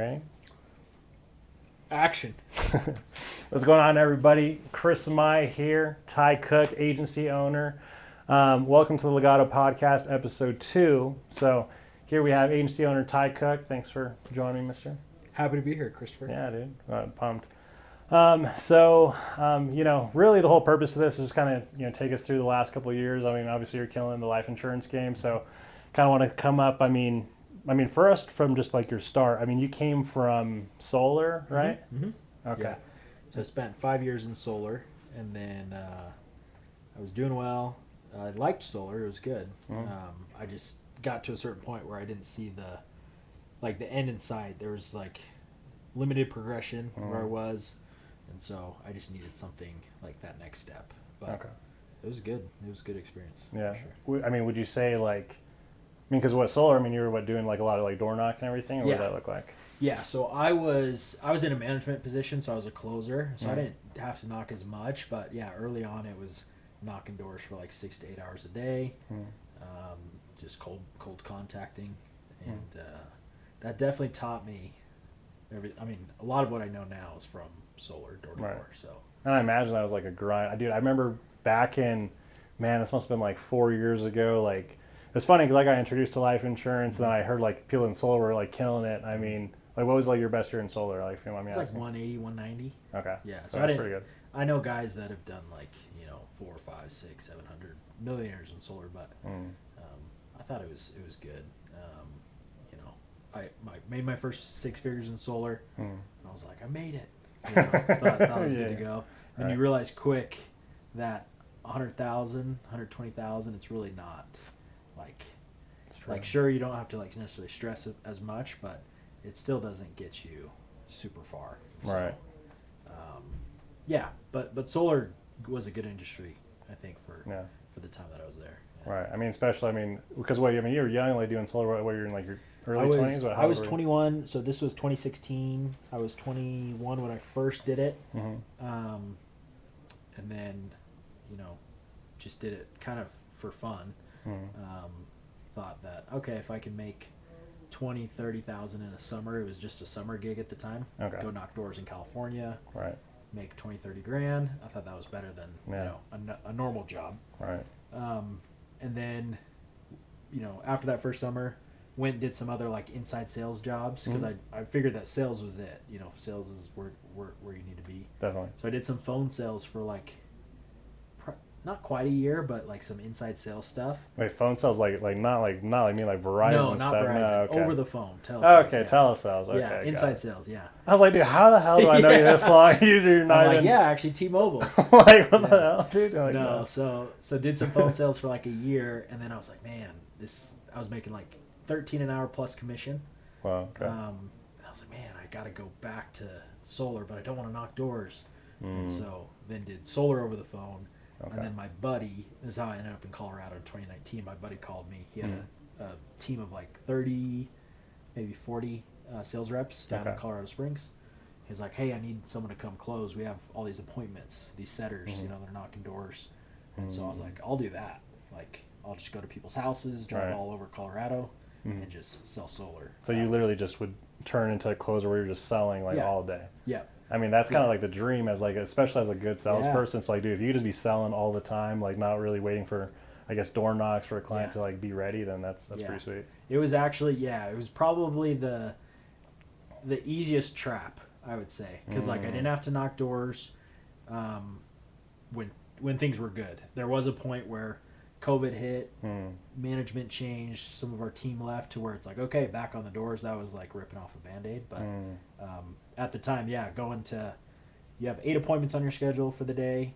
Right? Action. What's going on, everybody? Chris Mai here, Ty Cook, agency owner. Welcome to the Legato Podcast, episode 2. So here we have agency owner Ty Cook. Thanks for joining me, mister. Happy to be here, Christopher. Yeah, dude. Pumped. Really the whole purpose of this is just kind of, take us through the last couple of years. I mean, obviously you're killing the life insurance game. So kind of want to come up, I mean, first from just like your start, I mean, you came from solar, right? Mm-hmm. Okay. Yeah. So I spent 5 years in solar, and then I was doing well. I liked solar; it was good. I just got to a certain point where I didn't see the end in sight. There was like limited progression where I was, and so I just needed something like that next step. But Okay. it was good. It was a good experience. Yeah. For sure. I mean, would you say because what solar, I mean, you were doing like a lot of like door knock and everything, or what Yeah. did that look like? Yeah, so I was in a management position, so I was a closer, so I didn't have to knock as much. But yeah, early on it was knocking doors for like 6 to 8 hours a day, just cold contacting, and that definitely taught me. A lot of what I know now is from solar door to door. So And I imagine that was like a grind. Dude, I remember back in, man, this must have been like 4 years ago. Like, it's funny because I got introduced to life insurance, and then I heard like people in solar were like killing it. I mean, like, what was like your best year in solar? Like, if you don't mind me it's like asking. 180, 190. Okay. Yeah, So so that's pretty good. I know guys that have done like 4, 5, 6, 700 millionaires in solar, but I thought it was good. I made my first 6 figures in solar, and I was like, I made it. Thought it was good to go. And Right. you realize quick that 100,000, 120,000, it's really not like sure you don't have to like necessarily stress it as much, but it still doesn't get you super far. So, Right. Yeah, but solar was a good industry, I think, for Yeah. the time that I was there. Yeah. Right. I mean, especially, because you were young, like doing solar. What you're in like your early I 20s? was, I was 21, so this was 2016. I was 21 when I first did it, and then, just did it kind of for fun. Thought that okay, if I can make 20,000-30,000 in a summer, it was just a summer gig at the time. Okay. Go knock doors in California, Right. make 20-30 grand. I thought that was better than Yeah. a normal job. Right. And then, after that first summer, went and did some other like inside sales jobs because I figured that sales was it. Sales is where you need to be. Definitely. So I did some phone sales for like not quite a year, but like some inside sales stuff. Wait, phone sales like not like me like Verizon. No, not stuff? Verizon. No, okay. Over the phone. Oh, Telesales, okay, yeah. telesales. Okay, Yeah, got inside it. sales. Yeah. I was like, dude, how the hell do I know you this long? You're not I'm like, even. yeah, actually, T-Mobile. Like, what the hell, dude? Like, No, so did some phone sales for like a year, and then I was like, man, I was making like 13 an hour plus commission. Wow. Okay. And I was like, man, I got to go back to solar, but I don't want to knock doors. And so then did solar over the phone. Okay. And then my buddy, this is how I ended up in Colorado in 2019. My buddy called me. He had a team of like 30, maybe 40 sales reps down in Colorado Springs. He's like, hey, I need someone to come close. We have all these appointments, these setters, they're knocking doors. And so I was like, I'll do that. Like, I'll just go to people's houses, drive all over Colorado, and just sell solar. So you literally just would turn into a closer where you're just selling like all day. Yeah. I mean, that's kind of like the dream as like, especially as a good salesperson. It's like, dude, if you just be selling all the time, like not really waiting for, I guess, door knocks for a client to like be ready, then that's pretty sweet. It was actually, it was probably the easiest trap, I would say, because like I didn't have to knock doors when things were good. There was a point where COVID hit, management changed, some of our team left to where it's like, okay, back on the doors. That was like ripping off a Band-Aid. But at the time, you have 8 appointments on your schedule for the day.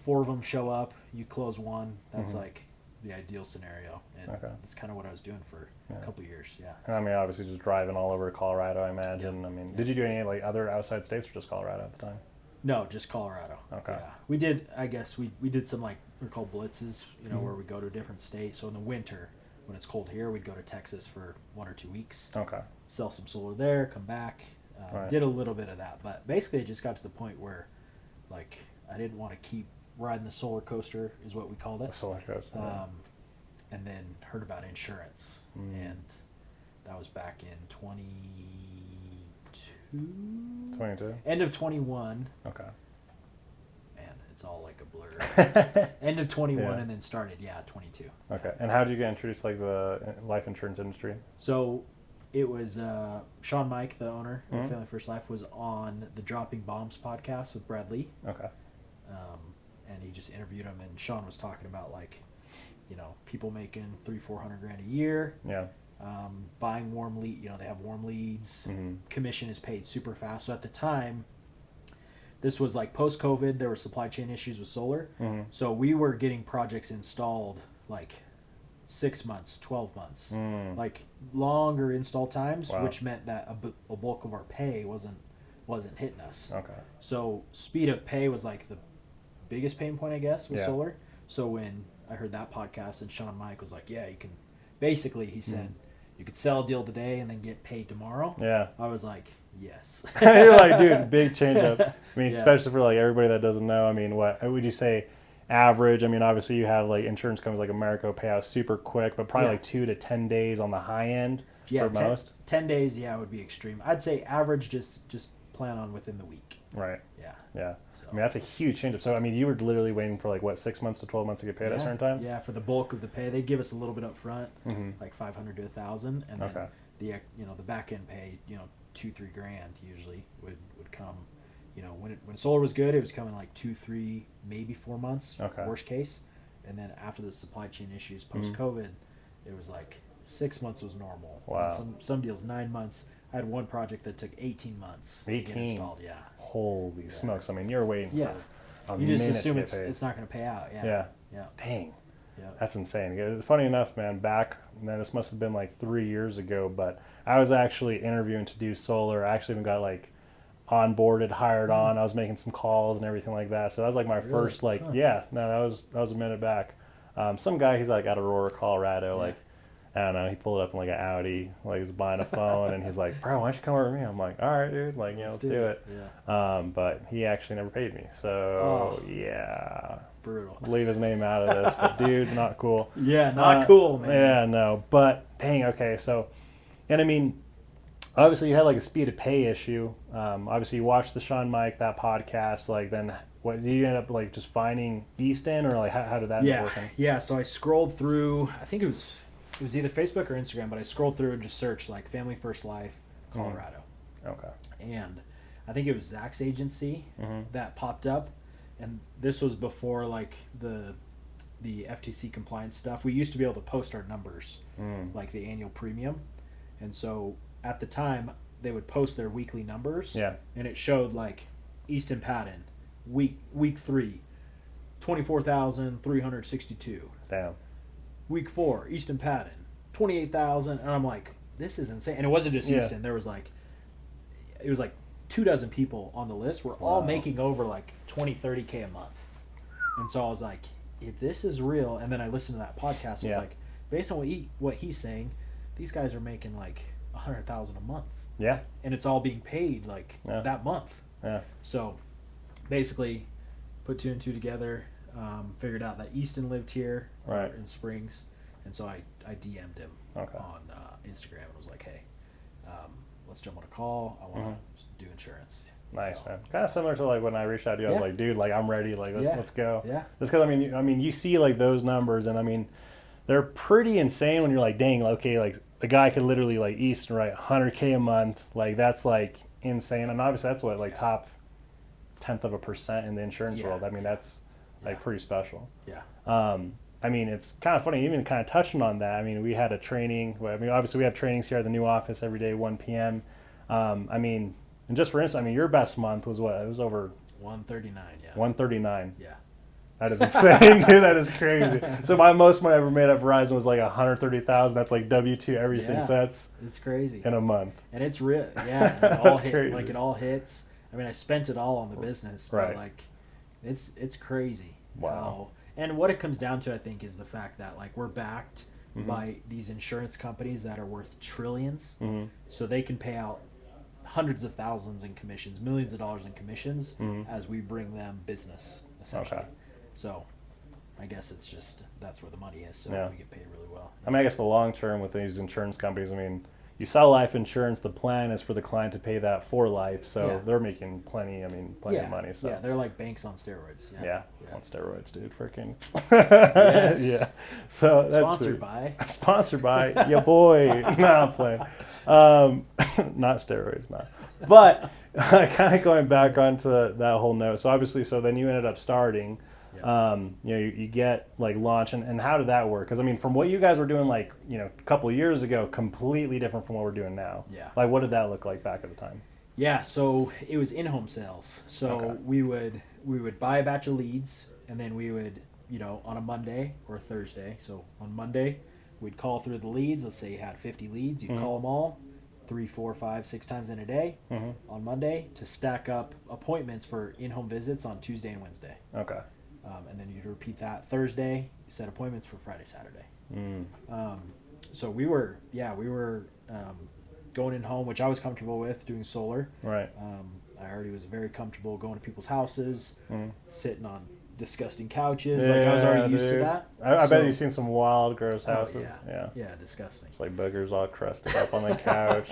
4 of them show up, you close 1. That's like the ideal scenario. And that's kind of what I was doing for a couple years, And I mean, obviously just driving all over Colorado, I imagine. I mean, did you do any like other outside states or just Colorado at the time? No, just Colorado. Okay. Yeah. We did, I guess, we did some like, we're called blitzes, where we go to a different state. So in the winter, when it's cold here, we'd go to Texas for 1 or 2 weeks. Okay. Sell some solar there, come back. Did a little bit of that. But basically it just got to the point where, like, I didn't want to keep riding the solar coaster, is what we called it. The solar coaster. And then heard about insurance. And that was back in 22. End of 21. Okay. Man, it's all like a blur. End of 21 Yeah. and then started, 22. Okay. And how did you get introduced to like the life insurance industry? So it was Sean Mike, the owner Mhm. of Family First Life, was on the Dropping Bombs podcast with Brad Lee. Okay. And he just interviewed him, and Sean was talking about like, people making $300,000-$400,000 a year, Yeah. buying warm lead. They have warm leads. Mm-hmm. Commission is paid super fast. So at the time, this was like post COVID. There were supply chain issues with solar, Mm-hmm. so we were getting projects installed like 6 months, 12 months, like longer install times, Wow. which meant that a bulk of our pay wasn't hitting us. Okay. So speed of pay was like the biggest pain point, I guess, with Yeah. solar. So when I heard that podcast and Sean Mike was like, yeah, you can, basically he said, you could sell a deal today and then get paid tomorrow. Yeah. I was like, yes. You're like, dude, big change up. I mean, Yeah. especially for like everybody that doesn't know. I mean, what would you say average? I mean, obviously you have like insurance companies like Americo pay out super quick, but probably Yeah. like 2 to 10 days on the high end Yeah, for most. 10 days, would be extreme. I'd say average, just plan on within the week. Right. Yeah. Yeah. So, I mean, that's a huge change up. So, I mean, you were literally waiting for like what, 6 months to 12 months to get paid at certain times? Yeah, for the bulk of the pay, they give us a little bit up front, Mm-hmm. like 500 to 1,000, and then Okay. the back end pay, $2-3 grand usually would come. When solar was good, it was coming like 2-3, maybe 4 months, Okay. worst case, and then after the supply chain issues post COVID, it was like 6 months was normal. Wow. And some deals 9 months. I had one project that took 18 months to get 18? installed. Yeah. Holy smokes. I mean, you're waiting Yeah. for a You just minute assume to get paid. it's not going to pay out. Yeah. Yeah. Yeah. Dang. Yeah. That's insane. Funny enough, man, this must have been like 3 years ago, but I was actually interviewing to do solar. I actually even got like onboarded, hired on. I was making some calls and everything like that. So that was like my Really? first like, Huh. yeah, no, that was a minute back. Some guy, he's like out of Aurora, Colorado, Yeah. like, I don't know, he pulled up in like an Audi, like he's buying a phone and he's like, bro, why don't you come over to me? I'm like, all right, dude, like, let's do it. Yeah. But he actually never paid me. So Oh. yeah, Brutal. leave his name out of this, but dude, not cool. Yeah, not cool, man. Yeah, no. But dang, okay. So, and I mean, obviously you had like a speed of pay issue. Obviously you watched the Sean Mike, that podcast. Like then, what did you end up like just finding Easton, or like how did that end up working? Yeah. So I scrolled through. I think it was either Facebook or Instagram, but I scrolled through and just searched like Family First Life, Colorado, Okay. and I think it was Zach's agency that popped up, and this was before like the FTC compliance stuff. We used to be able to post our numbers, like the annual premium, and so at the time they would post their weekly numbers. Yeah. And it showed like Easton Patton, week 3, 24,362. Damn. Week 4, Easton Patton, 28,000, and I'm like, this is insane. And it wasn't just Yeah. Easton. There was like, it was like 24 people on the list were all Wow. making over like 20-30K a month. And so I was like, if this is real, and then I listened to that podcast, I was like, based on what he's saying, these guys are making like 100,000 a month, Yeah. and it's all being paid like that month. Yeah. So basically, put 2 and 2 together, figured out that Easton lived here Right. in Springs, and so I DM'd him Okay. on Instagram and was like, hey, let's jump on a call. I want to do insurance. Nice, So, man. Kind of similar to like when I reached out to you. I was Yeah. like, dude, like I'm ready. Like let's go. Yeah. Just because I mean, you see like those numbers, and I mean, they're pretty insane when you're like, dang, okay, like the guy could literally like Easton write 100K a month. Like that's like insane, and obviously that's what like top 1/10% in the insurance Yeah. world. I mean, that's like Yeah. pretty special. Yeah. I mean, it's kind of funny, even kind of touching on that. I mean, we had a training. I mean, obviously we have trainings here at the new office every day, 1 p.m. I mean, and just for instance, I mean, your best month was what? It was over 139. Yeah. 139. Yeah. That is insane, dude. That is crazy. So my most money I ever made at Verizon was like 130,000. That's like W-2 everything. Yeah. So that's It's crazy. in a month. And it's real. Yeah. It all That's hit, crazy. like it all hits. I mean, I spent it all on the business, but Right. like, it's crazy. Wow. And what it comes down to, I think, is the fact that like we're backed by these insurance companies that are worth trillions, so they can pay out hundreds of thousands in commissions, millions of dollars in commissions as we bring them business, essentially. Okay. So, I guess it's just that's where the money is. So Yeah. we get paid really well. I mean, I guess the long term with these insurance companies, I mean, you sell life insurance, the plan is for the client to pay that for life, so Yeah. they're making plenty of money. So Yeah, they're like banks on steroids. yeah, on steroids, dude. Freaking Yes. yeah. So that's Sponsored sweet. by. Sponsored by your boy. No, I'm playing. Not steroids, not. But kind of going back onto that whole note. So obviously, so then you ended up starting. You know, you get like launch, and how did that work? Because I mean, from what you guys were doing, like, you know, a couple of years ago, completely different from what we're doing now. Yeah. Like, what did that look like back at the time? Yeah, so it was in-home sales. So Okay. we would buy a batch of leads, and then we would, you know, on a Monday or a Thursday. So on Monday, we'd call through the leads. Let's say you had 50 leads. You'd call them all 3, 4, 5, 6 times in a day on Monday to stack up appointments for in-home visits on Tuesday and Wednesday. Okay. And then you'd repeat that Thursday, set appointments for Friday, Saturday. So we were going in home, which I was comfortable with, doing solar. Right. I already was very comfortable going to people's houses, sitting on disgusting couches. Like I was already used to dude. that. I So- bet you've seen some wild, gross Oh, houses. yeah. Yeah. Yeah, disgusting. It's like boogers all crusted up on the couch.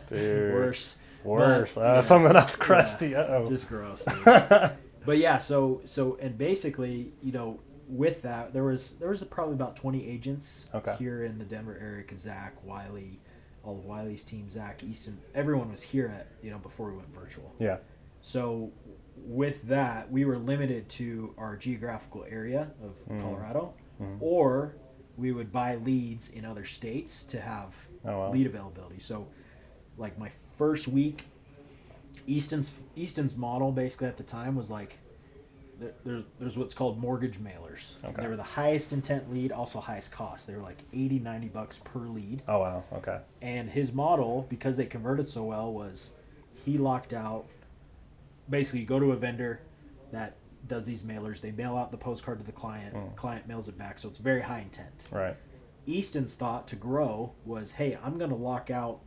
Dude. Worse. Worse. But, yeah. Something else crusty. Uh-oh. Just gross. Dude. But yeah, so and basically, you know, with that, there was probably about 20 agents Okay. here in the Denver area. 'Cause Zach, Wiley, all of Wiley's team, Zach, Easton, everyone was here at, you know, before we went virtual. Yeah. So with that, we were limited to our geographical area of Colorado, or we would buy leads in other states to have Oh, wow. lead availability. So like my first week, Easton's model basically at the time was like there's what's called mortgage mailers. Okay. They were the highest intent lead, also highest cost. They were like $80-$90 per lead. Oh, wow. Okay. And his model, because they converted so well, was he locked out. Basically, you go to a vendor that does these mailers. They mail out the postcard to the client. Client mails it back, so it's very high intent. Right. Easton's thought to grow was, hey, I'm going to lock out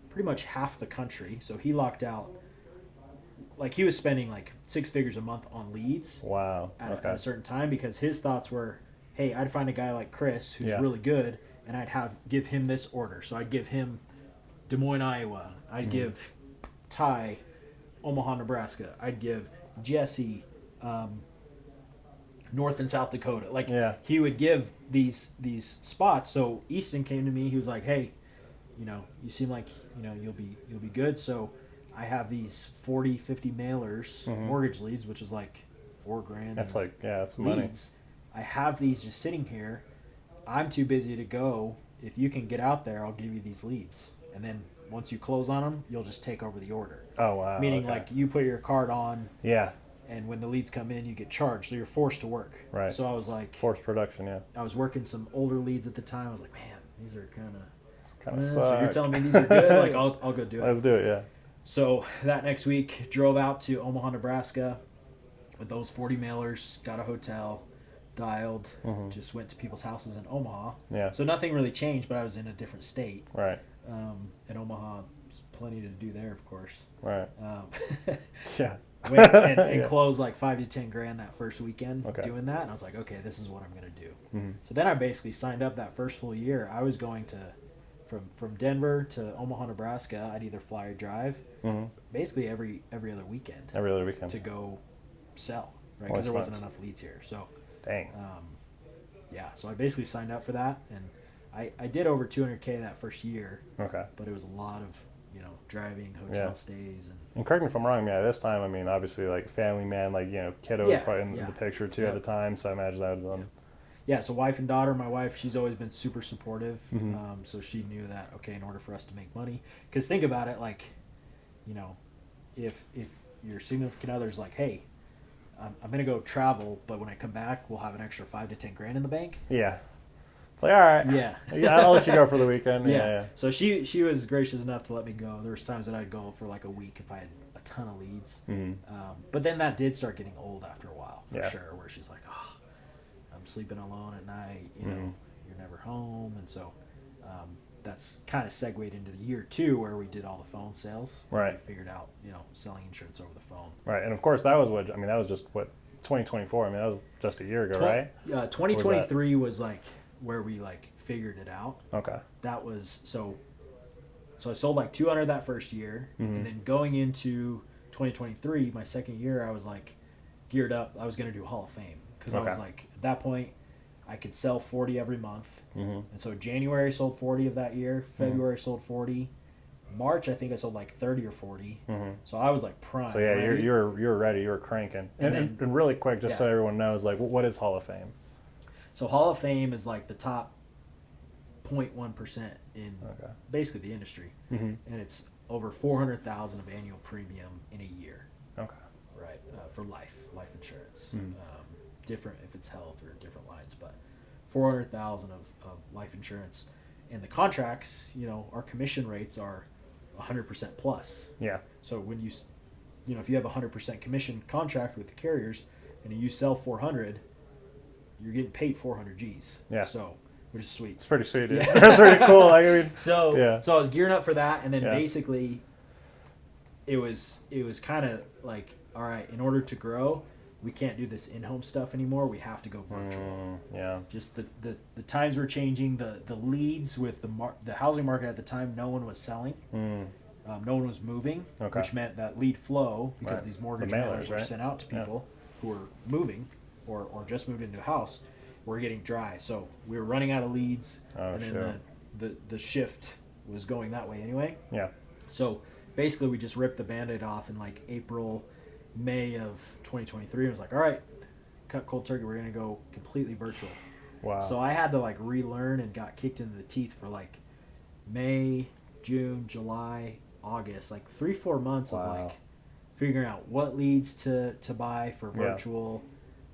pretty much half the country. So he locked out, like he was spending like 6 figures a month on leads Wow. at, Okay. at a certain time, because his thoughts were, hey, I'd find a guy like Chris who's Yeah. really good, and give him this order. So I'd give him Des Moines, Iowa. I'd give Ty Omaha, Nebraska. I'd give Jesse North and South Dakota. Like Yeah. he would give these spots. So Easton came to me. He was like, hey, you know, you seem like, you know, you'll be good. So I have these 40, 50 mailers, mortgage leads, which is like $4,000. That's like, yeah, that's leads. money. I have these just sitting here. I'm too busy to go. If you can get out there, I'll give you these leads. And then once you close on them, you'll just take over the order. Oh, wow. Meaning okay. like you put your card on, Yeah. and when the leads come in, you get charged. So you're forced to work. Right. So I was like, Forced production, yeah. I was working some older leads at the time. I was like, man, these are kind of. Kind of So you're telling me these are good? Like I'll go do it. Let's do it, yeah. So that next week, drove out to Omaha, Nebraska with those 40 mailers, got a hotel, dialed, just went to people's houses in Omaha. Yeah. So nothing really changed, but I was in a different state. Right. In Omaha, there's plenty to do there, of course. Right. Um, Yeah. went and Yeah. closed like $5,000 to $10,000 that first weekend Okay. doing that. And I was like, okay, this is what I'm going to do. So then I basically signed up that first full year. I was going to, from Denver to Omaha, Nebraska, I'd either fly or drive basically every other weekend Every other weekend. to go sell, right? Holy Because there wasn't smokes. enough leads here. So, Dang. yeah, so I basically signed up for that. And I did over $200K that first year, Okay. but it was a lot of, you know, driving, hotel Yeah. stays, and And correct me if I'm wrong, yeah, this time, I mean, obviously, like, family man, like, you know, kiddo was Yeah, probably in yeah. the picture, too, at Yep. the time, so I imagine that would have been... yeah, so wife and daughter. My wife, she's always been super supportive. So she knew that, okay, in order for us to make money, because think about it, like, you know, if your significant other's like, hey, I'm gonna go travel, but when I come back, we'll have an extra $5,000 to $10,000 in the bank. Yeah. It's like, all right. Yeah. Yeah, I'll let you go for the weekend. Yeah. Yeah. So she was gracious enough to let me go. There was times that I'd go for like a week if I had a ton of leads. But then that did start getting old after a while, for Yeah. sure. Where she's like, "Oh, I'm sleeping alone at night. You know, you're never home." And so that's kind of segued into the year 2 where we did all the phone sales. Right. We figured out, you know, selling insurance over the phone. Right. And, of course, that was what... I mean, that was just, what, 2024? I mean, that was just a year ago, right? 2023 was like where we like figured it out. Okay. That was so So I sold like 200 that first year, and then going into 2023, my second year, I was like geared up. I was going to do Hall of Fame because I was like, at that point, I could sell 40 every month. And so January sold 40 of that year. February sold 40. March, I think I sold like 30 or 40. So I was like prime. So yeah, ready. you were ready. You were cranking. And really quick, just so everyone knows, like, what is Hall of Fame? So Hall of Fame is like the top 0.1% in basically the industry, and it's over 400,000 of annual premium in a year. Okay. Right, for life insurance. Different if it's health or different lines, but 400,000 of life insurance, and the contracts, our commission rates are 100% plus. Yeah. So when if you have a 100% commission contract with the carriers, and you sell 400, you're getting paid 400 G's. Yeah. So, which is sweet. It's pretty sweet, dude. Yeah. That's pretty cool. Like, I mean, so I was gearing up for that, and then basically, it was kind of like, all right, in order to grow, we can't do this in-home stuff anymore. We have to go virtual. Just the times were changing. The leads with the housing market at the time, no one was selling. No one was moving, which meant that lead flow, because these mortgage mailers were sent out to people who were moving or just moved into a house, were getting dry. So we were running out of leads, and then the shift was going that way anyway. Yeah. So basically, we just ripped the Band-Aid off in like April, May of 2023. It was like, all right, cut cold turkey. We're going to go completely virtual. Wow. So I had to like relearn and got kicked into the teeth for like May, June, July, August, like 3-4 months of like figuring out what leads to buy for virtual.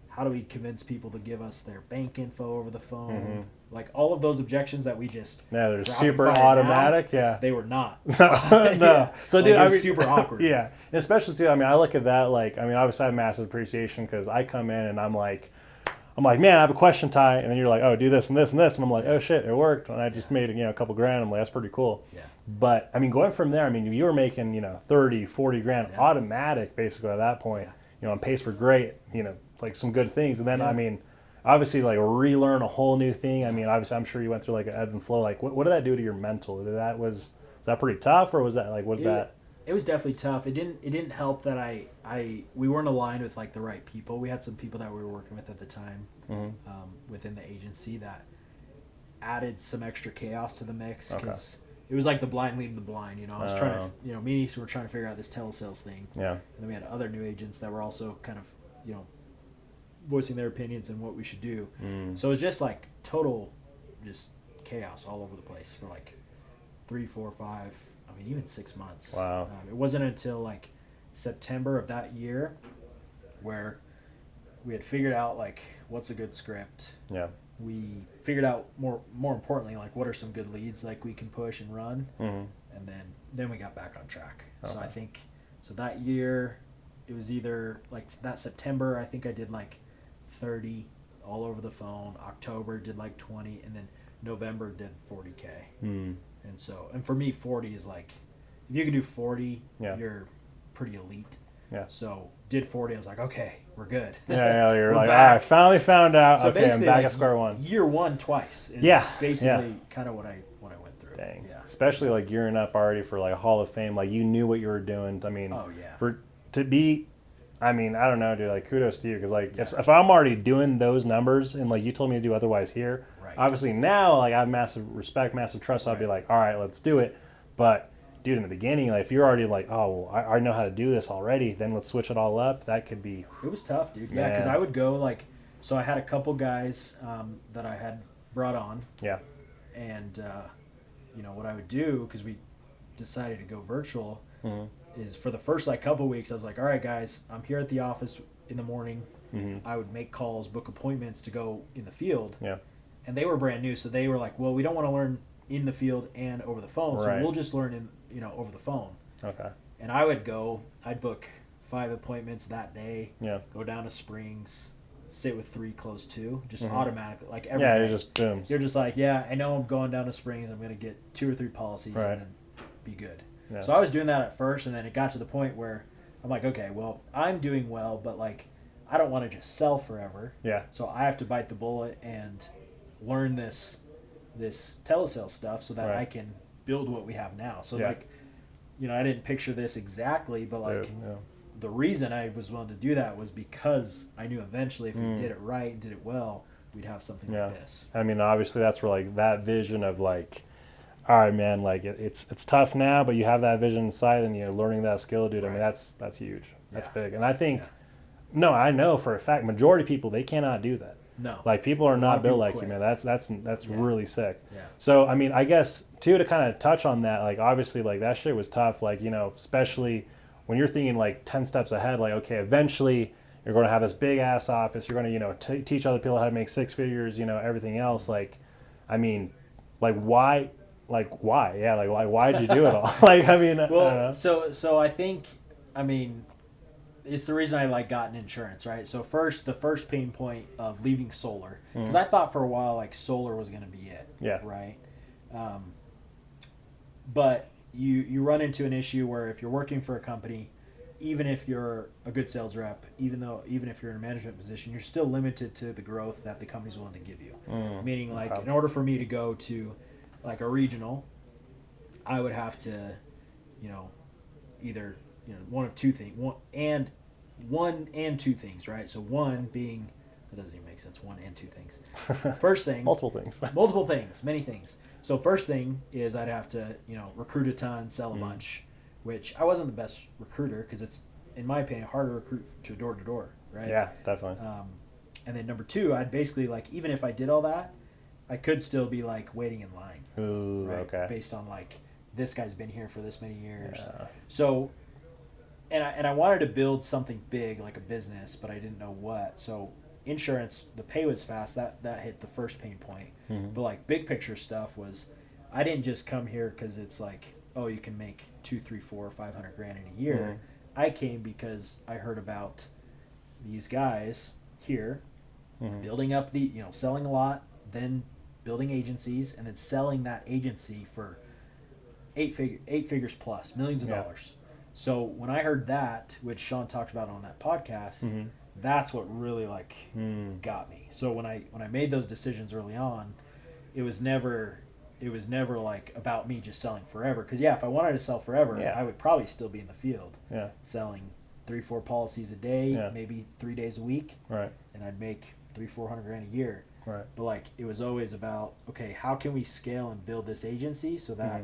How do we convince people to give us their bank info over the phone? Like all of those objections that we just they're super automatic. They were not. No. So dude, I mean, super awkward. Yeah, and especially too. I mean, I look at that like, I mean, obviously I have massive appreciation because I come in and I'm like, man, I have a question, Ty, and then you're like, oh, do this and this and this, and I'm like, oh shit, it worked, and I just made a couple grand. I'm like, that's pretty cool. Yeah. But I mean, going from there, I mean, you were making 30, 40 grand automatic basically at that point. On pace for great, like some good things, and then I mean, obviously like relearn a whole new thing. I mean, obviously I'm sure you went through like an ebb and flow. Like, what did that do to your mental? Was that pretty tough, or was that like It was definitely tough. It didn't help that we weren't aligned with like the right people. We had some people that we were working with at the time within the agency that added some extra chaos to the mix because it was like the blind leading the blind. I was trying to, me and Issa were trying to figure out this telesales thing. Yeah. And then we had other new agents that were also kind of, voicing their opinions and what we should do. So it was just like total, just chaos all over the place for like 3, 4, 5, even 6 months. Wow. It wasn't until like September of that year where we had figured out like what's a good script. Yeah. We figured out more importantly like what are some good leads like we can push and run, and then we got back on track. So I think that year it was either like that September I think I did like 30 all over the phone. October did like 20, and then November did 40K. And for me 40 is like if you can do 40, you're pretty elite. Yeah. So did 40. I was like, okay, we're good. You're like, back. All right, finally found out. So okay, I'm back at square one. Year one twice. Is basically kind of what I went through. Dang. Yeah. Especially like gearing up already for like a Hall of Fame. Like you knew what you were doing. I mean, I don't know, dude. Like kudos to you because like if I'm already doing those numbers and like you told me to do otherwise here, obviously now like I have massive respect, massive trust. So I'd be like, all right, let's do it. But dude, in the beginning, like if you're already like, oh, well, I know how to do this already, then let's switch it all up. That could be. It was tough, dude. Yeah, because I would go like, so I had a couple guys that I had brought on. Yeah. And what I would do because we decided to go virtual is for the first like couple weeks I was like, all right, guys, I'm here at the office in the morning. I would make calls, book appointments to go in the field. Yeah. And they were brand new, so they were like, well, we don't want to learn in the field and over the phone, so we'll just learn over the phone. Okay. And I'd book 5 appointments that day. Yeah. Go down to Springs, sit with 3, close 2, just automatically, like every day. You're just boom. You're just like, I know I'm going down to Springs. I'm gonna get 2 or 3 policies and then be good. Yeah. So I was doing that at first, and then it got to the point where I'm like, okay, well, I'm doing well, but like, I don't want to just sell forever. Yeah. So I have to bite the bullet and learn this telesales stuff so that I can build what we have now. So Yeah. like, I didn't picture this exactly, but like Dude, yeah. the reason I was willing to do that was because I knew eventually if we did it right and did it well, we'd have something Yeah. like this. I mean, obviously that's where like that vision of like, all right, man, like it's tough now, but you have that vision inside and you're learning that skill, dude. I mean, Right. that's huge. That's Yeah. big. And I think, Yeah. no, I know for a fact, majority of people, they cannot do that. No. Like people are A lot not of built people like quit. you, man. That's Yeah. really sick. Yeah. So I mean, I guess too, to kind of touch on that, like obviously like that shit was tough, like, especially when you're thinking like 10 steps ahead, like, okay, eventually you're going to have this big ass office, you're going to teach other people how to make six figures, everything else. Like, I mean, why, yeah, why'd you do it all? Like, I mean, I don't know. Well, so I think, I mean, it's the reason I like got in insurance, right? So the first pain point of leaving solar, because I thought for a while like solar was going to be it, Yeah. right? But you run into an issue where if you're working for a company, even if you're a good sales rep, even if you're in a management position, you're still limited to the growth that the company's willing to give you. Meaning, like, okay. in order for me to go to like a regional, I would have to, either one of two things, one and two things, right? So one being, that doesn't even make sense. One and two things. First thing, Multiple things. multiple things, many things. So first thing is I'd have to, recruit a ton, sell a bunch, which I wasn't the best recruiter because it's, in my opinion, hard to recruit to door, right? Yeah, definitely. And then number two, I'd basically like, even if I did all that, I could still be like waiting in line, Ooh, right? okay. Based on like, this guy's been here for this many years. Yeah. So, and I wanted to build something big like a business, but I didn't know what. So insurance, the pay was fast. That hit the first pain point. But like big picture stuff was, I didn't just come here because it's like, oh, you can make 2, 3, 4, 500 grand in a year. I came because I heard about these guys here building up selling a lot, then building agencies, and then selling that agency for eight figures plus, millions of dollars. So when I heard that, which Sean talked about on that podcast, that's what really like got me. So when I made those decisions early on, it was never like about me just selling forever. Because if I wanted to sell forever, I would probably still be in the field, selling 3-4 policies a day, maybe 3 days a week, Right. and I'd make 300-400 grand a year. Right. But like it was always about, okay, how can we scale and build this agency so that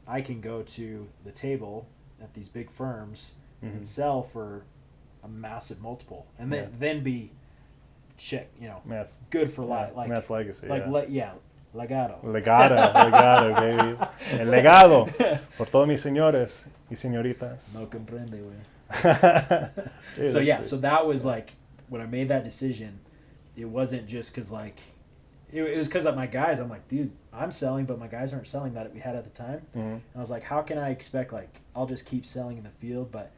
I can go to the table at these big firms and sell for a massive multiple, and then be That's good for life. Like that's legacy. like legado. Legado, baby. El legado por todos mis señores y señoritas. No comprende, Dude, So that's so that was like when I made that decision. It wasn't just because like it was because of my guys. I'm like, dude, I'm selling, but my guys aren't selling that we had at the time. And I was like, how can I expect like I'll just keep selling in the field, but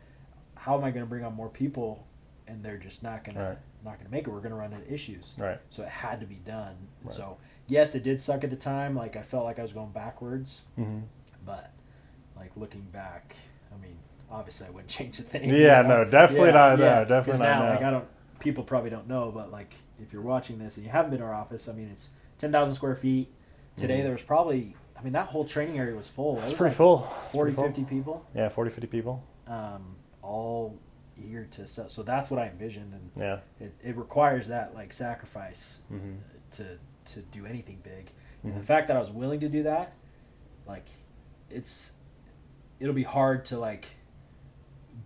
how am I going to bring on more people? And they're just not gonna make it. We're gonna run into issues. Right. So it had to be done. Right. So yes, it did suck at the time. Like I felt like I was going backwards, but like looking back, I mean, obviously I wouldn't change a thing. Yeah, no, definitely not. No, definitely 'Cause not. now, No. like I don't. People probably don't know, but like if you're watching this and you haven't been to our office, I mean, it's 10,000 square feet. Today there was probably, I mean, that whole training area was full. It's It was pretty like full. 40, 50 people. Yeah, 40, 50 people. All eager to sell. So that's what I envisioned, and Yeah. it requires that like sacrifice to do anything big. And the fact that I was willing to do that, like, it'll be hard to like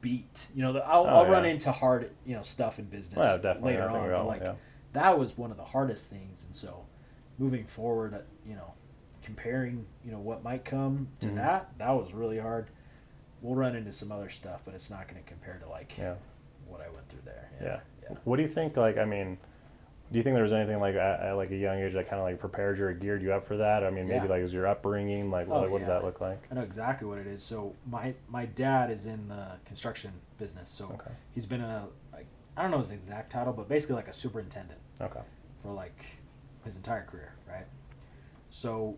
beat. I'll run into hard stuff in business definitely. later I think on, we but all, like yeah. that was one of the hardest things. And so moving forward, comparing what might come to that was really hard. We'll run into some other stuff, but it's not going to compare to like what I went through there. Yeah. What do you think? Like, I mean, do you think there was anything like at like a young age that kind of like prepared you or geared you up for that? I mean, maybe like was your upbringing, like what did that look like? I know exactly what it is. So my dad is in the construction business, so he's been I don't know his exact title, but basically like a superintendent. Okay. For like his entire career, right? So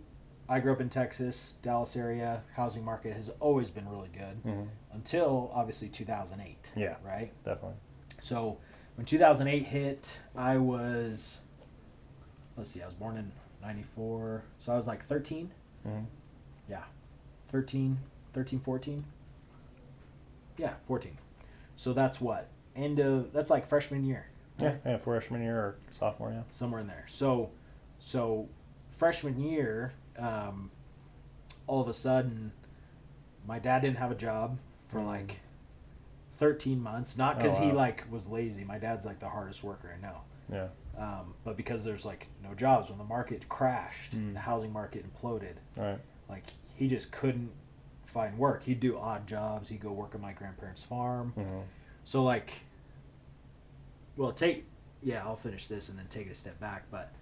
I grew up in Texas, Dallas area. Housing market has always been really good until obviously 2008. Yeah. Right. Definitely. So when 2008 hit, I was born in '94, so I was like 13. Yeah, 13, 14. Yeah, 14. So that's what? That's like freshman year. Right? Yeah, freshman year or sophomore, yeah. Somewhere in there. So freshman year, all of a sudden, my dad didn't have a job for like 13 months. Not because he like was lazy. My dad's like the hardest worker I know. Yeah. But because there's like no jobs when the market crashed, the housing market imploded. Right. Like he just couldn't find work. He'd do odd jobs. He'd go work on my grandparents' farm. So like, well, I'll finish this and then take it a step back. But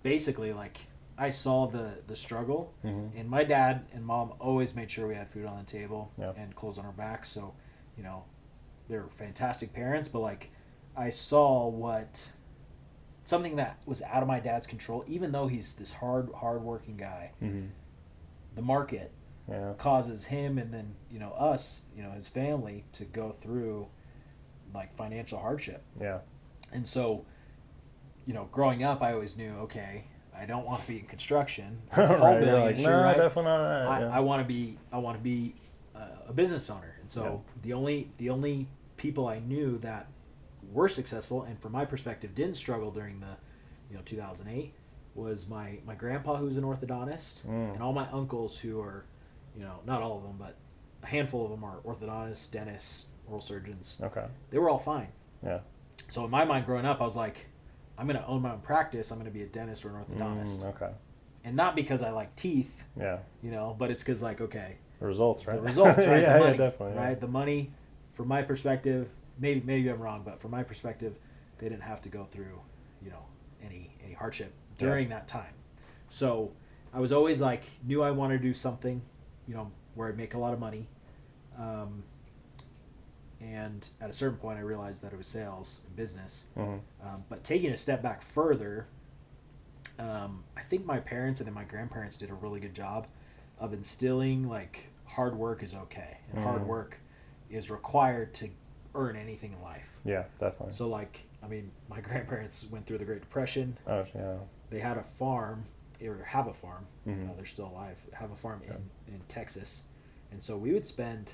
basically, like, I saw the struggle, and my dad and mom always made sure we had food on the table and clothes on our backs. So, you know, they're fantastic parents. But like, I saw something that was out of my dad's control. Even though he's this hard working guy, the market causes him and then us, his family to go through like financial hardship. Yeah. And so, growing up, I always knew, okay, I don't want to be in construction, Right, you're like, no, right? definitely not that. I want to be a business owner. And so the only people I knew that were successful and from my perspective didn't struggle during the 2008 was my grandpa, who's an orthodontist, and all my uncles who are, not all of them, but a handful of them are orthodontists, dentists, oral surgeons. Okay. They were all fine. Yeah. So in my mind growing up, I was like, I'm going to own my own practice. I'm going to be a dentist or an orthodontist. Okay. And not because I like teeth, Yeah. but it's because like, okay. The results, right? The results, right? Yeah, the money, yeah, definitely. Right? The money, from my perspective, maybe I'm wrong, but from my perspective, they didn't have to go through, any hardship during that time. So I was always like, knew I wanted to do something, where I'd make a lot of money. And at a certain point, I realized that it was sales and business. But taking a step back further, I think my parents and then my grandparents did a really good job of instilling like hard work is okay and hard work is required to earn anything in life. Yeah, definitely. So like, I mean, my grandparents went through the Great Depression. Oh, yeah. They had a farm, or have a farm. They're still alive. Have a farm in Texas, and so we would spend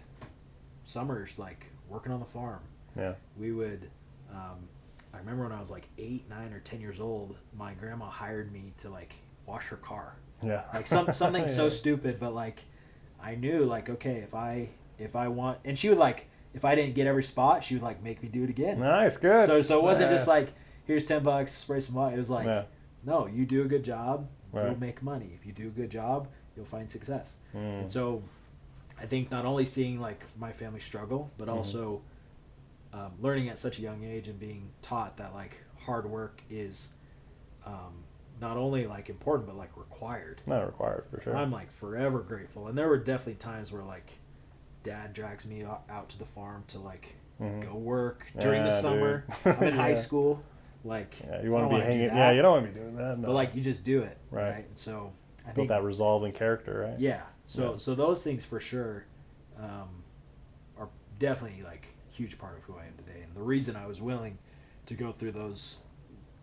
summers like working on the farm. Yeah. We would. I remember when I was like 8, 9, or 10 years old, my grandma hired me to like wash her car. Yeah. Like something so stupid, but like I knew like, okay, if I want, and she would like, if I didn't get every spot, she would like make me do it again. Nice, good. So it wasn't just like, here's $10, spray some money. It was like, no, you do a good job, you'll make money. If you do a good job, you'll find success. And so I think not only seeing like my family struggle, but also learning at such a young age and being taught that like hard work is not only like important, but like required. Not required, for sure. I'm like forever grateful. And there were definitely times where like dad drags me out to the farm to like go work during the summer. I'm in high school. Like, you want to be hanging. Yeah, you don't want to be doing that. No. But like, you just do it, right? And so I built think that resolve and character, right? Yeah. So those things for sure are definitely like a huge part of who I am today, and the reason I was willing to go through those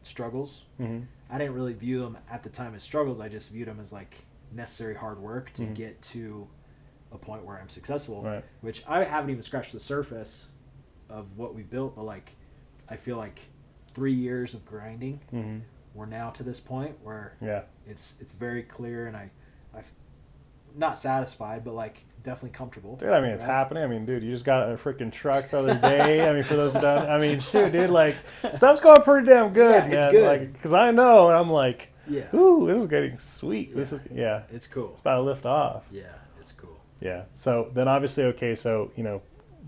struggles. I didn't really view them at the time as struggles. I just viewed them as like necessary hard work to get to a point where I'm successful. Right. Which I haven't even scratched the surface of what we built, but like I feel like 3 years of grinding, we're now to this point where it's very clear, and I'm not satisfied, but like definitely comfortable. Dude, I mean, it's happening. I mean, dude, you just got a freaking truck the other day. I mean, for those who don't, I mean, shoot, dude, like stuff's going pretty damn good, man. It's good. Like, because I know, I'm like, Yeah. ooh, this is getting sweet. This is It's cool. It's about to lift off. Yeah, it's cool. Yeah. So then, obviously, okay, so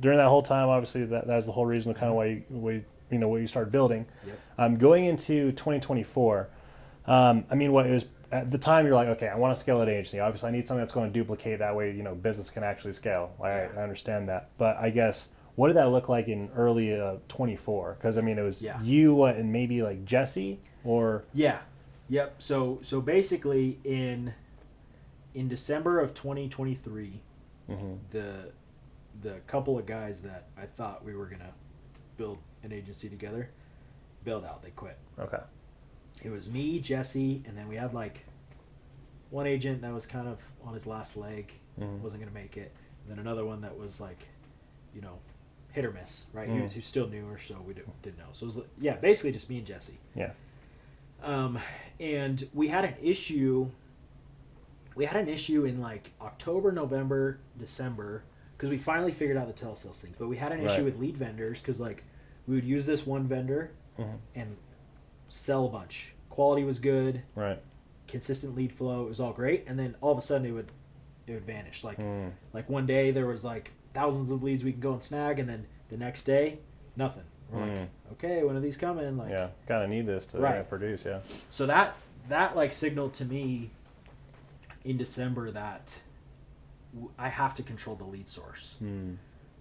during that whole time, obviously, that was the whole reason, kind of why what you started building. Yep. Going into 2024, I mean, what it was at the time, you're like, okay, I want to scale an agency. Obviously, I need something that's going to duplicate. That way, business can actually scale. I understand that. But I guess, what did that look like in early 24? Because, I mean, it was you and maybe like Jesse or... Yeah. Yep. So basically, in December of 2023, the couple of guys that I thought we were going to build an agency together bailed out. They quit. Okay. It was me, Jesse, and then we had like one agent that was kind of on his last leg, wasn't going to make it. And then another one that was like, you know, hit or miss, right? He was still newer, so we didn't know. So it was, yeah, basically just me and Jesse. Yeah. And we had an issue. We had an issue in like October, November, December, because we finally figured out the telesales thing. But we had an issue with lead vendors because like we would use this one vendor and sell a bunch. Quality was good. Right. Consistent lead flow. It was all great. And then all of a sudden it would vanish. Like one day there was like thousands of leads we can go and snag, and then the next day nothing. We're like, okay, when are these coming? Like, yeah, kind of need this to produce. Yeah. So that like signaled to me in December that I have to control the lead source.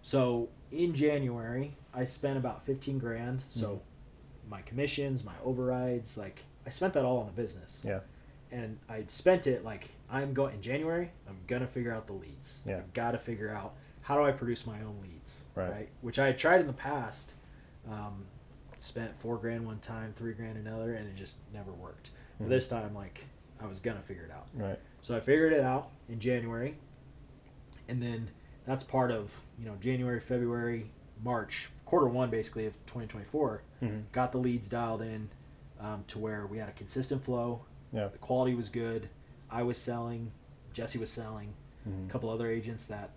So in January I spent about $15,000. So my commissions, my overrides, like I spent that all on the business. Yeah. And I spent it like in January, I'm going to figure out the leads. Yeah. I've got to figure out how do I produce my own leads, right? Which I had tried in the past. Spent $4,000 one time, $3,000 another, and it just never worked. But this time, like, I was going to figure it out. Right. So I figured it out in January. And then that's part of, you know, January, February, March, quarter one basically of 2024, got the leads dialed in to where we had a consistent flow. Yeah. The quality was good. I was selling. Jesse was selling. A couple other agents that,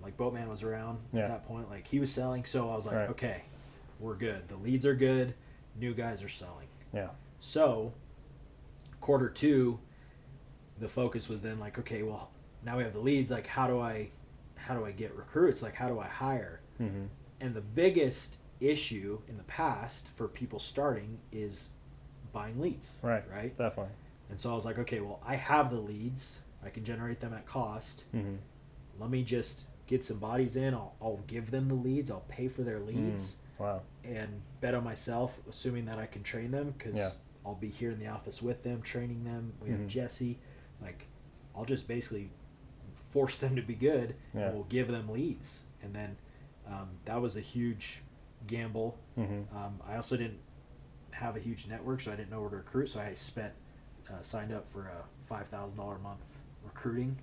like Boatman was around at that point. Like he was selling. So I was like, okay, we're good. The leads are good. New guys are selling. Yeah. So quarter two, the focus was then like, okay, well, now we have the leads. Like, how do I get recruits? Like, how do I hire? And the biggest issue in the past for people starting is buying leads. Right. Right. Definitely. And so I was like, okay, well, I have the leads. I can generate them at cost. Let me just get some bodies in. I'll give them the leads. I'll pay for their leads. Wow. And bet on myself, assuming that I can train them because I'll be here in the office with them, training them. We have Jesse. Like, I'll just basically force them to be good, and we'll give them leads. And then that was a huge gamble. I also didn't have a huge network, so I didn't know where to recruit. So I signed up for a $5,000 a month recruiting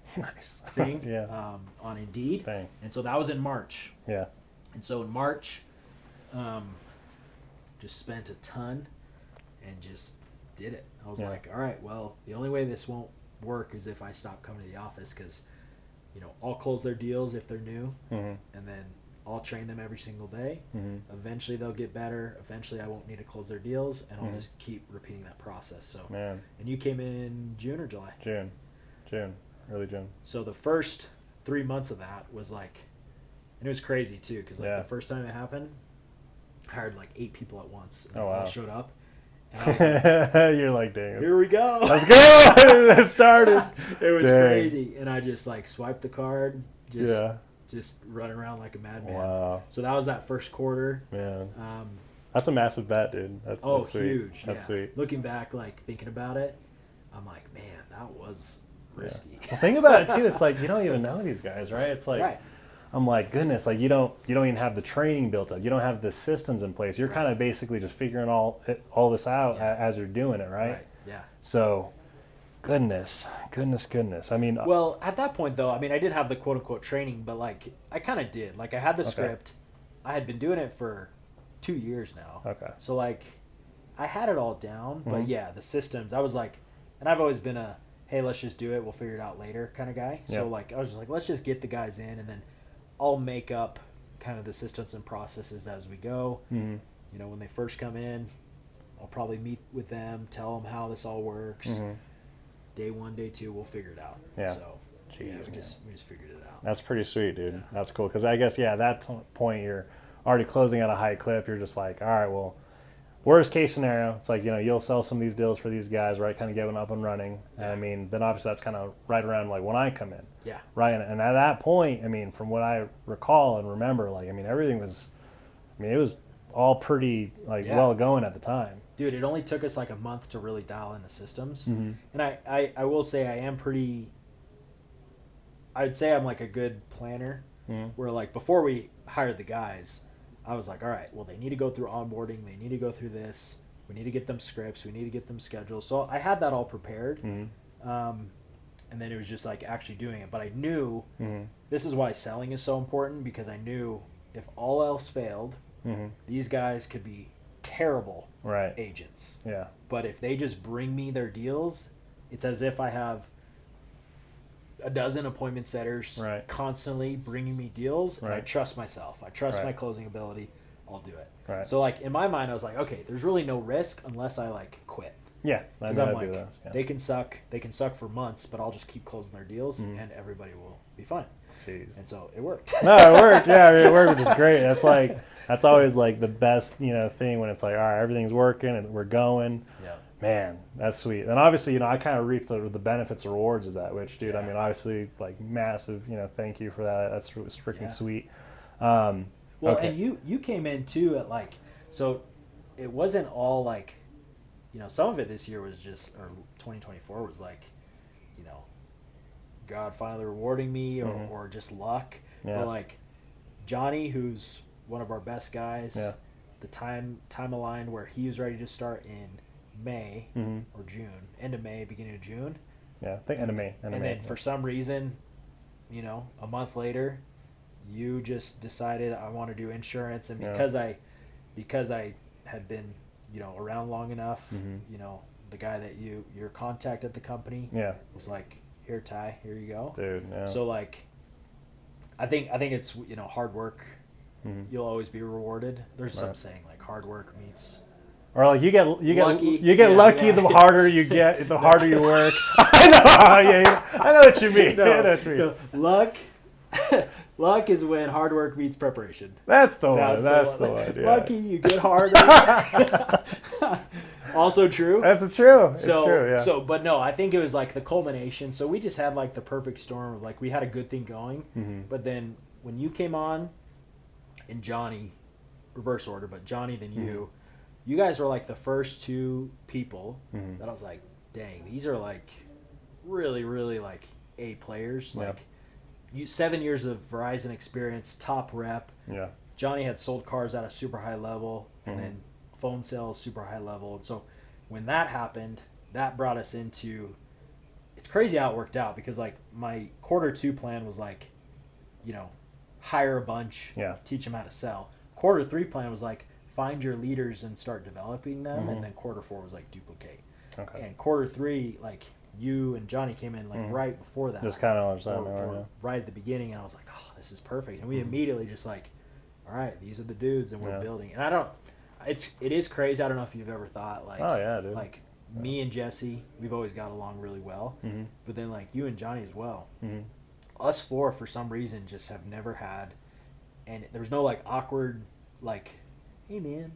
thing on Indeed. Dang. And so that was in March. Yeah. And so in March, just spent a ton and just did it. I was like, all right, well, the only way this won't work is if I stop coming to the office because, you know, I'll close their deals if they're new, and then I'll train them every single day. Eventually they'll get better. Eventually I won't need to close their deals, and I'll just keep repeating that process. So, and you came in June or July? June, early June. So the first 3 months of that was like, and it was crazy too, because like the first time it happened, I hired like 8 people at once. And they all showed up. And I was like, you're like, dang. Here we go. Let's go. It started. It was crazy. And I just like swiped the card, just running around like a madman. Wow. So that was that first quarter. Man. That's a massive bet, dude. That's sweet. Huge. That's sweet. Looking back, like thinking about it, I'm like, man, that was risky. Well, think about it too. It's like you don't even know these guys, right? It's like I'm like, goodness, like you don't even have the training built up. You don't have the systems in place. You're kind of basically just figuring all this out as you're doing it, right? Yeah. So, goodness. I mean, well, at that point though, I mean, I did have the quote unquote training, but like I kind of did. Like I had the script. I had been doing it for 2 years now. Okay. So like, I had it all down, but the systems. I was like, and I've always been a, hey, let's just do it. We'll figure it out later kind of guy. So like, I was just like, let's just get the guys in, and then I'll make up kind of the systems and processes as we go. You know, when they first come in, I'll probably meet with them, tell them how this all works. Day 1, day 2, we'll figure it out. Yeah. So we just figured it out. That's pretty sweet, dude. Yeah. That's cool. Because I guess, at that point, you're already closing at a high clip. You're just like, all right, well, worst case scenario, it's like, you know, you'll sell some of these deals for these guys, right? Kind of getting up and running. And I mean, then obviously that's kind of right around like when I come in. Yeah. Right. And at that point, I mean, from what I recall and remember, like, I mean, everything was, it was all pretty well going at the time. Dude, it only took us like a month to really dial in the systems. And I will say I'd say I'm like a good planner where like before we hired the guys, I was like, all right, well, they need to go through onboarding. They need to go through this. We need to get them scripts. We need to get them schedules. So I had that all prepared. and then it was just like actually doing it. But I knew Mm-hmm. this is why selling is so important, because I knew if all else failed, Mm-hmm. these guys could be terrible Right. agents. Yeah. But if they just bring me their deals, it's as if I have a dozen appointment setters Right. constantly bringing me deals, and I Right. trust myself. I trust Right. my closing ability. I'll do it. Right. So like in my mind, I was like, okay, there's really no risk unless I like quit. Yeah. I Because know I'm how to do like, those. Yeah. they can suck. They can suck for months, but I'll just keep closing their deals, Mhm. and everybody will be fine. Jeez. And so it worked. No, it worked. Yeah, I mean, it worked, which is great. That's always like the best, thing when it's like, all right, everything's working and we're going. Yeah. Man, that's sweet. And obviously, I kind of reaped the benefits and rewards of that, which, dude, I Yeah. mean, obviously, like, massive, thank you for that. That's freaking Yeah. sweet. Well, Okay. and you came in too at like, so it wasn't all like, some of it this year was just, or 2024 was like, God finally rewarding me, or, Mhm. or just luck. Yeah. But like Johnny, who's one of our best guys, Yeah. the time aligned where he was ready to start in May Mm-hmm. or June, end of May, beginning of June. Yeah, I think end of May. And then for some reason, a month later, you just decided I want to do insurance, and Yeah. because I had been around long enough, Mhm. the guy that your contact at the company Yeah, was like, here Ty, here you go. dude. Yeah. So like, I think it's hard work. Mhm. You'll always be rewarded. There's some Right. saying like hard work meets. Or like you get Lucky. lucky. Yeah. The harder you get, the harder you work. I know. Yeah, I know what you mean. No, I know what you mean. no, luck. Luck is when hard work meets preparation. That's the one. That's the one. Yeah. Lucky, you get harder. Also true. That's true. It's So, true. Yeah. but no, I think it was like the culmination. So we just had like the perfect storm of like we had a good thing going, Mhm. but then when you came on, and Johnny, reverse order, but Johnny then you guys were like the first two people Mhm. that I was like, dang, these are like really, really like A players. Yeah. Like 7 years of Verizon experience, top rep. Yeah. Johnny had sold cars at a super high level, and Mhm. then phone sales super high level. And so when that happened, that brought us into, it's crazy how it worked out, because like my Q2 plan was like, hire a bunch, Yeah. teach them how to sell. Q3 plan was like, find your leaders and start developing them. Mhm. And then Q4 was like duplicate. Okay. And Q3, like you and Johnny came in like Mhm. right before that. Just kind of understand. or Yeah. right at the beginning, and I was like, oh, this is perfect. And we immediately just like, all right, these are the dudes, and we're Yeah. building. And it is crazy. I don't know if you've ever thought like, Oh yeah, dude. like me and Jesse, we've always got along really well. Mhm. But then like you and Johnny as well. Mhm. Us four, for some reason, just have never had, and there was no like awkward like, hey man.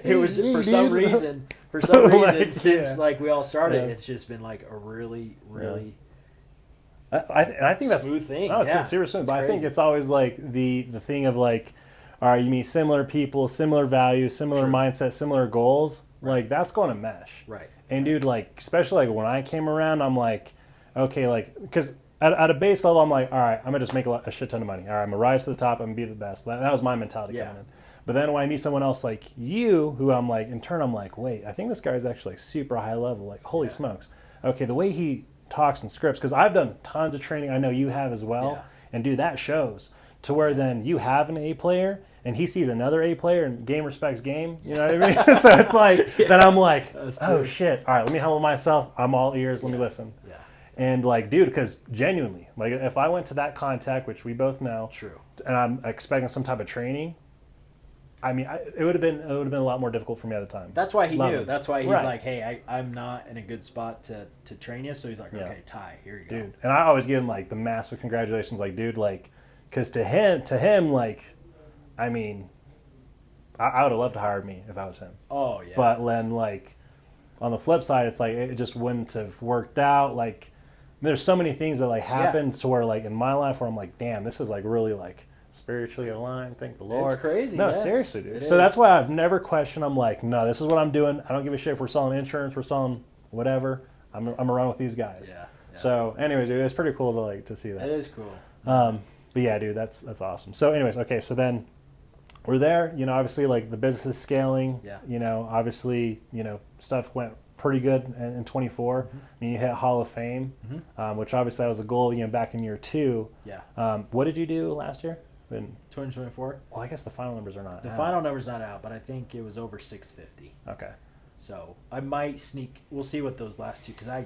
It was Hey, for some dude. reason Like, since yeah. like we all started, Yeah. it's just been like a really really I think that's smooth thing. No, it's yeah. been super smooth. It's But I think crazy. it's always like the thing of like, all right, you meet similar people, similar values, similar True. mindset, similar goals. Right. Like that's going to mesh. Right. And dude, like especially like when I came around, I'm like, okay, like because at a base level, I'm like, all right, I'm gonna just make a shit ton of money. All right, I'm gonna rise to the top. I'm gonna be the best. That was my mentality Yeah. coming in. But then when I meet someone else like you, who I'm like, in turn, I'm like, wait, I think this guy's actually like super high level. Like, holy Yeah. smokes. Okay, the way he talks and scripts, because I've done tons of training. I know you have as well. Yeah. And dude, that shows to where then you have an A player and he sees another A player and game respects game. You know what I mean? So it's like, then I'm like, That's oh true. shit. All right, let me humble myself. I'm all ears. Let me Yeah. listen. Yeah. And like, dude, because genuinely, like if I went to that contact, which we both know, True. and I'm expecting some type of training, I mean, it would have been a lot more difficult for me at the time. That's why he Love knew. it. That's why he's Right. like, hey, I'm not in a good spot to train you. So he's like, Yeah. okay, Ty, here you go. Dude, and I always give him like the massive congratulations, like, dude, like, because to him, like, I mean, I would have loved to hire me if I was him. Oh yeah. But then, like, on the flip side, it's like it just wouldn't have worked out. Like, there's so many things that like happened to where, like, in my life, where I'm like, damn, this is like really like spiritually aligned. Thank the Lord. It's crazy. No, yeah. seriously, dude. It So is. that's why I've never questioned. I'm like, no, this is what I'm doing. I don't give a shit if we're selling insurance, we're selling whatever. I'm gonna run with these guys. Yeah. yeah. So, anyways, dude, it's pretty cool to see It that. is cool. But yeah, dude, that's awesome. So, anyways, okay, so then we're there. You know, obviously, like the business is scaling. Yeah. You know, obviously, stuff went pretty good in 24. I mean, you hit Hall of Fame, which obviously that was a goal, back in year 2. Yeah. What did you do last year? 2024. Well, I guess the final numbers are not The out. final number's not out, but I think it was over 650. Okay. So I might sneak. We'll see what those last two, because I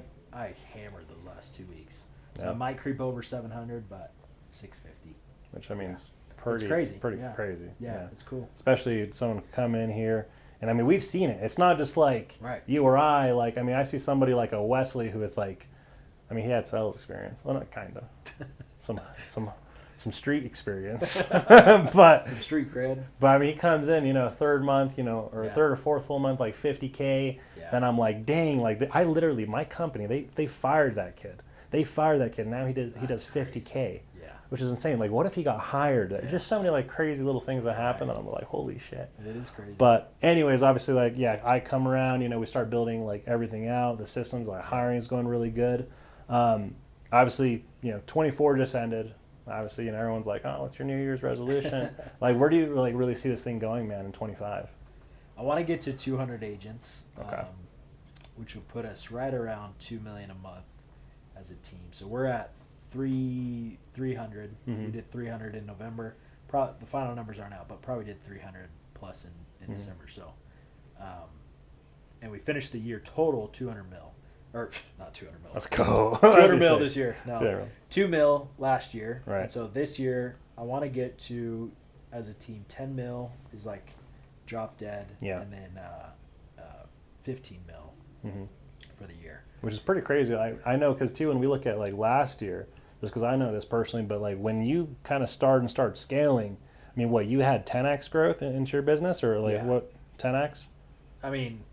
hammered those last 2 weeks. So Yeah. I might creep over 700, but 650. Which I mean, is It's crazy. Pretty Yeah. crazy. Yeah, it's cool. Especially someone could come in here. And I mean, we've seen it. It's not just like Right. you or I. Like, I mean, I see somebody like a Wesley who with like, I mean, he had sales experience. Well, not kind of. some street experience. but Some street cred. I mean, he comes in, third month, or Yeah. third or fourth full month, like 50K. Yeah. Then I'm like, dang, like I literally, my company, they fired that kid. They fired that kid. Now he does 50K. Yeah. Which is insane. Like, what if he got hired? Yeah. Just so many like crazy little things that happen, Right. and I'm like, holy shit. It is crazy. But anyways, obviously, like, yeah, I come around. We start building like everything out. The systems, like hiring is going really good. Obviously, 24 just ended. Obviously, everyone's like, oh, what's your New Year's resolution? Like, where do you like really see this thing going, man, in 25? I want to get to 200 agents, Okay. which will put us right around $2 million a month as a team. So we're at 300. Mhm. We did 300 in November. The final numbers aren't out, but probably did 300 plus in Mhm. December. So, and we finished the year total 200 mil, or not 200 mil. Let's go. 200 mil this year. No, 200 mil. 2 mil last year. Right. And so this year, I want to get to, as a team, 10 mil is like drop dead. Yeah. And then 15 mil Mm-hmm. for the year. Which is pretty crazy. I know because too, when we look at like last year, just because I know this personally, but like when you kind of start scaling, I mean, what, you had 10x growth into your business, or like Yeah. what, 10x? I mean,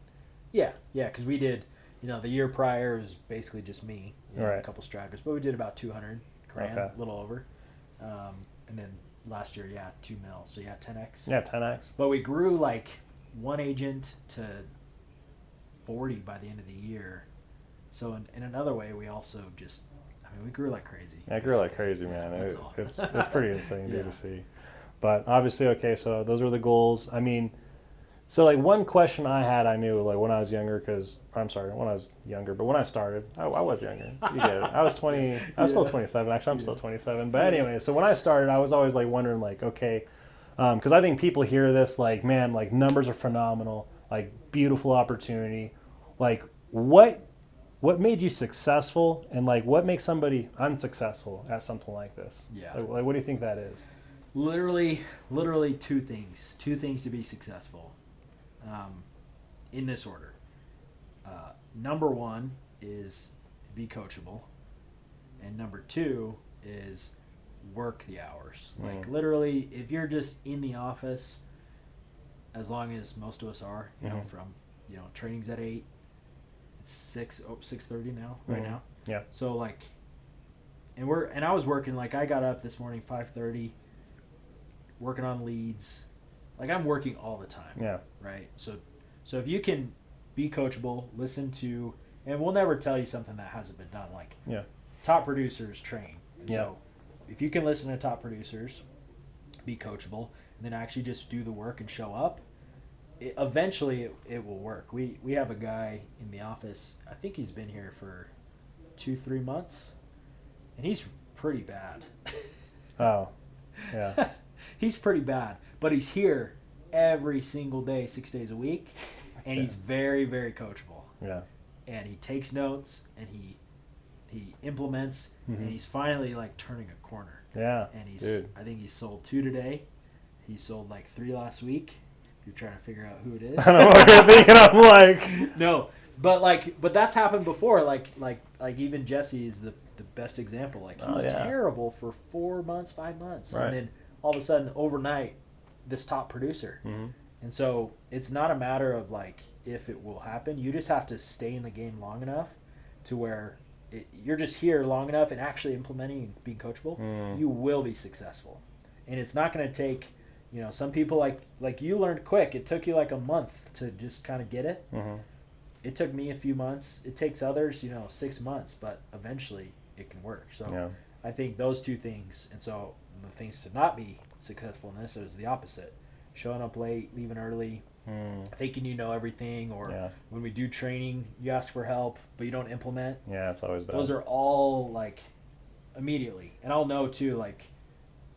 yeah, because we did, the year prior was basically just me, Right. a couple stragglers, but we did about 200 grand, Okay. a little over. And then last year, 2 mil. So 10x. Yeah, 10x. But we grew like one agent to 40 by the end of the year. So in another way, we also we grew like crazy. Yeah, I grew like crazy, man. That's all. It's pretty insane, dude, Yeah. to see. But obviously, okay, so those were the goals. I mean, so like one question I had, I knew like when I was younger, when I was younger, but when I started, I was younger. You get it. I was 20. I was still 27. Actually, I'm still 27. But anyway, so when I started, I was always like wondering, like, okay, because I think people hear this like, man, like numbers are phenomenal, like beautiful opportunity, like what made you successful, and like what makes somebody unsuccessful at something like this? Yeah. Like what do you think that is? Literally two things to be successful, in this order. Number one is be coachable, and number two is work the hours. Like literally, if you're just in the office, as long as most of us are, from training's at 8, it's 6:30 now, right now. Yeah. So like, and I was working, like I got up this morning 5:30, working on leads. Like I'm working all the time. Yeah. Right. So if you can be coachable, listen to, and we'll never tell you something that hasn't been done. Like Yeah. top producers train. And Yeah. so if you can listen to top producers, be coachable, and then actually just do the work and show up, eventually it will work. We have a guy in the office, I think he's been here for 2-3 months, and he's pretty bad. Oh. Yeah. He's pretty bad, but he's here every single day, 6 days a week, and he's very, very coachable. Yeah. And he takes notes, and he implements, and he's finally like turning a corner. Yeah. And Dude. I think he sold 2 today. He sold like 3 last week. If you're trying to figure out who it is. I don't know what you're thinking. I'm like, No, but that's happened before. Like even Jesse is the best example. Like he was terrible for 4 months, 5 months, Right. and then all of a sudden overnight, this top producer. Mhm. And so it's not a matter of like if it will happen. You just have to stay in the game long enough to where you're just here long enough and actually implementing and being coachable. You will be successful, and it's not going to take. Some people like you learned quick. It took you like a month to just kind of get it. Mhm. It took me a few months. It takes others, 6 months, but eventually it can work. So Yeah. I think those two things, and so the things to not be successful in this is the opposite. Showing up late, leaving early, thinking you know everything, or Yeah. when we do training, you ask for help, but you don't implement. Yeah, it's always bad. Those are all like immediately. And I'll know too, like,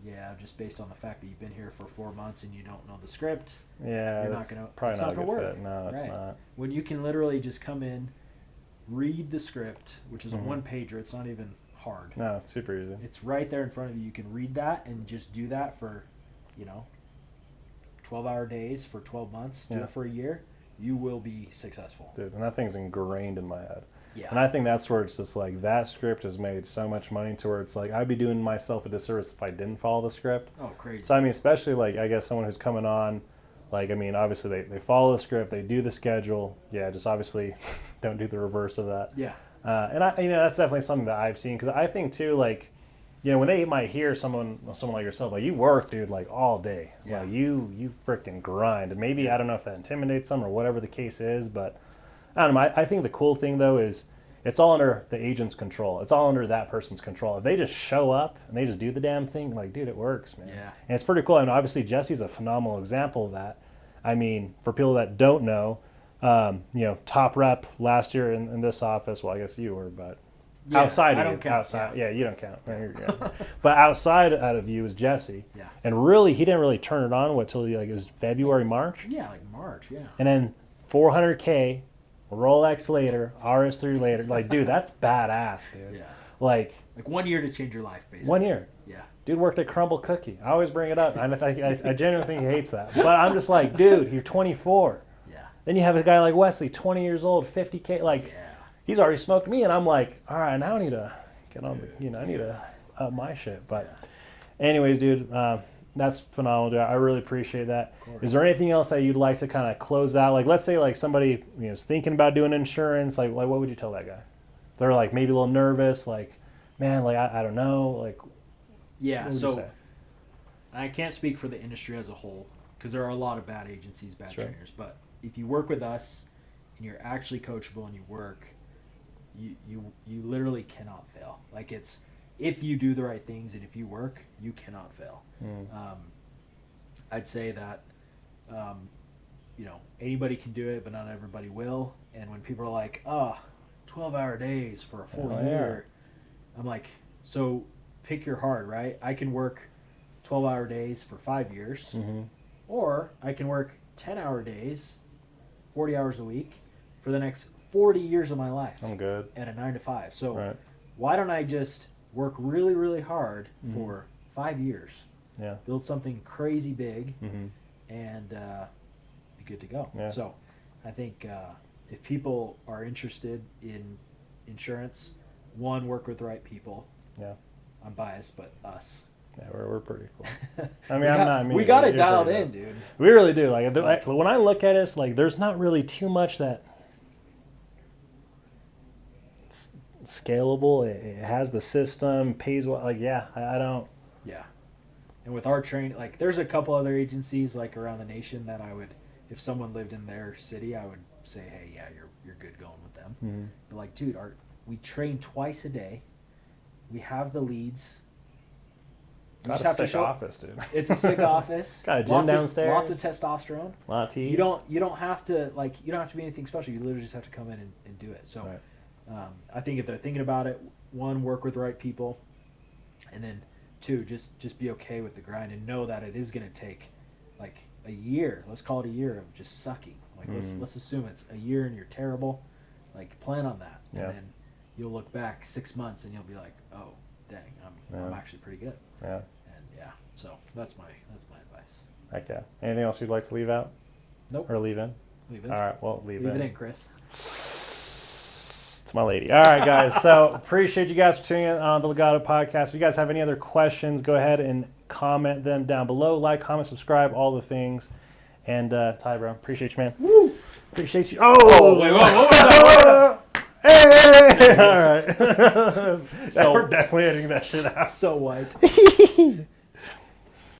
yeah, just based on the fact that you've been here for 4 months and you don't know the script. Yeah, You're that's not gonna, probably it's not not a gonna good work. fit. No, it's Right. not. When you can literally just come in, read the script, which is a Mhm. one-pager. It's not even hard. No, it's super easy. It's right there in front of you. You can read that and just do that for, 12-hour days for 12 months. Do Yeah. it for a year. You will be successful. Dude, and that thing's ingrained in my head. Yeah. And I think that's where it's just like that script has made so much money to where it's like I'd be doing myself a disservice if I didn't follow the script. Oh, crazy. So I mean, especially like I guess someone who's coming on, like I mean, obviously they follow the script, they do the schedule. Yeah, just obviously don't do the reverse of that. Yeah. And I, that's definitely something that I've seen because I think too, like, when they might hear someone like yourself, like you work, dude, like all day, Yeah. like you freaking grind, and maybe I don't know if that intimidates them or whatever the case is, but I don't know. I think the cool thing though is it's all under the agent's control. It's all under that person's control. If they just show up and they just do the damn thing, like, dude, it works, man. Yeah. And it's pretty cool. And obviously Jesse's a phenomenal example of that. I mean, for people that don't know, top rep last year in this office. Well, I guess you were, but Yeah, outside I of don't you, count, outside, yeah, you don't count. No, you're good. But outside out of you is Jesse. Yeah. And really, he didn't really turn it on until like it was February, March, Yeah, like March, yeah. and then 400K, Rolex later, RS3 later. Like, dude, that's badass, dude. Yeah. Like Like 1 year to change your life, basically. 1 year. Yeah. Dude worked at Crumble Cookie. I always bring it up. I genuinely think he hates that. But I'm just like, dude, you're 24. Yeah. Then you have a guy like Wesley, 20 years old, 50K. Like, Yeah. he's already smoked me, and I'm like, all right, now I need to get on the, I need to up my shit. But anyways, dude, that's phenomenal, dude. I really appreciate that. Is there anything else that you'd like to kind of close out? Like, let's say like somebody is thinking about doing insurance. Like what would you tell that guy? They're like maybe a little nervous. Like, man, like I don't know. Like, Yeah, what would you so say? I can't speak for the industry as a whole because there are a lot of bad agencies, bad Sure. trainers. But if you work with us and you're actually coachable and you work, you literally cannot fail. Like it's if you do the right things and if you work, you cannot fail. I'd say that anybody can do it, but not everybody will. And when people are like, 12-hour days for a full Hell year, I'm like, so pick your heart, right? I can work 12-hour days for 5 years, or I can work 10-hour days, 40 hours a week for the next 40 years of my life I'm good. at a 9 to 5. So Right. why don't I just work really, really hard for 5 years, Yeah. build something crazy big, Mm-hmm. and be good to go. Yeah. So I think if people are interested in insurance, one, work with the right people. Yeah. I'm biased, but us. Yeah, we're pretty cool. I mean, I'm not me. We got it You're dialed pretty in, dope. dude. We really do. Like when I look at it, it's like there's not really too much that it's scalable. It has the system, pays well. Like, yeah, I don't. Yeah. And with our training, like there's a couple other agencies like around the nation that I would, if someone lived in their city, I would say, hey, yeah, you're good going with them. But like, dude, we train twice a day. We have the leads. You Got just a have to sick show office, dude. It's a sick office. Got a gym lots downstairs. Lots of testosterone. A lot of tea. You don't have to be anything special. You literally just have to come in and do it. So Right. I think if they're thinking about it, one, work with the right people, and then two, just be okay with the grind and know that it is going to take like a year. Let's call it a year of just sucking. Like let's assume it's a year and you're terrible. Like plan on that, Yeah. and then you'll look back 6 months and you'll be like, oh dang, I'm actually pretty good. Yeah. And yeah, so that's my advice. Heck yeah. Anything else you'd like to leave out Nope. or leave in? Leave it. All right. Well, leave Leave it in, Chris. It's my lady. All right, guys. So appreciate you guys for tuning in on the Legato Podcast. If you guys have any other questions, go ahead and comment them down below. Like, comment, subscribe, all the things. And Ty, bro, appreciate you, man. Woo! Appreciate you. Oh, wait, what was that? Hey! All right. So we're definitely editing that shit out. So white.